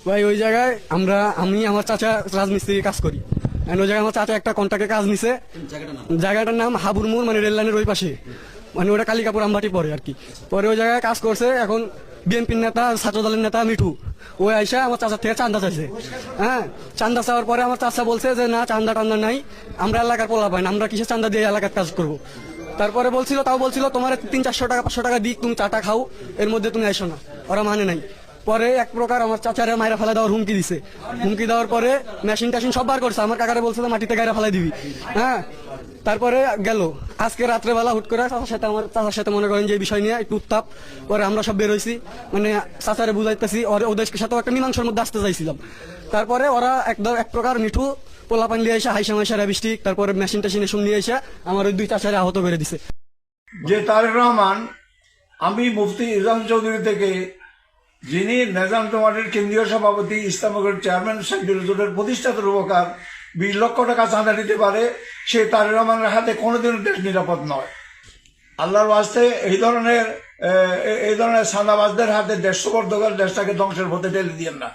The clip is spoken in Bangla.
ভাই ওই জায়গায় আমি আমার চাচা রাজমিস্ত্রির কাজ করি। ওই জায়গায় আমার চাচা একটা কন্ট্রাক্টে কাজ নিছে। জায়গাটার নাম হাবুর মোড়, মানে রেল লাইনের ওই পাশে, মানে ওটা কালিকাপুর আমবাটি পরে আর কি। পরে ওই জায়গায় কাজ করছে। এখন বিএনপির নেতা, ছাত্র দলের নেতা মিঠু, ওই আইসা আমার চাচার থেকে চান্দা চাইছে। হ্যাঁ, চান্দা চাওয়ার পরে আমার চাচা বলছে যে না, চান্দা টান্দা নাই, আমরা এলাকার পোলা পাই না, আমরা কিসের চান্দা দিয়ে এলাকার কাজ করবো। তারপরে বলছিল তোমার 300-400 টাকা 500 টাকা দিক, তুমি চাটা খাও, এর মধ্যে তুমি আইসো না। ওরা মানে নাই। পরে এক প্রকার আমার চাচারে মাইরা ফেলা দেওয়ার হুমকি দিছে। হুমকি দেওয়ার পরে মেশিন টাশিন সব বার করছে। আমার কাকারে বলছে মাটিতে গাইরা ফেলাই দিবি। হ্যাঁ, তারপরে গেল আজকে রাত্রেবেলা হুট করে আমার চাচার সাথে মনে করেন যে এই বিষয় নিয়ে একটু উত্তাপ। পরে আমরা সব বের হয়েছি, মানে চাচারে বুঝাইতেছি, ওদের সাথেও একটা মীমাংসার মধ্যে আসতে চাইছিলাম। তারপরে ওরা এক প্রকার মিঠু পোলাপান নিয়ে এসে হাইসা মাইসা র্যাবিস্টিক, তারপরে মেশিন টাশিন এসব নিয়ে এসে আমার ওই 2 চাচারে আহত করে দিছে। যে তারেক রহমান, আমি মুফতি ইজাম চৌধুরী থেকে, যিনি নিজাম জমাতের কেন্দ্রীয় সভাপতি, ইসলামগড়ের চেয়ারম্যান, সাইদুল হুজুরের প্রতিষ্ঠাতা রূপকার, 20 লক্ষ টাকা চাঁদা দিতে পারে, সে তারেক রহমানের হাতে কোনোদিনও দেশ নিরাপদ নয়। আল্লাহর ওয়াস্তে এই ধরনের চাঁদাবাজদের হাতে দেশ সুবর্দ করে দেশটাকে ধ্বংসের পথে ঠেলে দিয়েন না।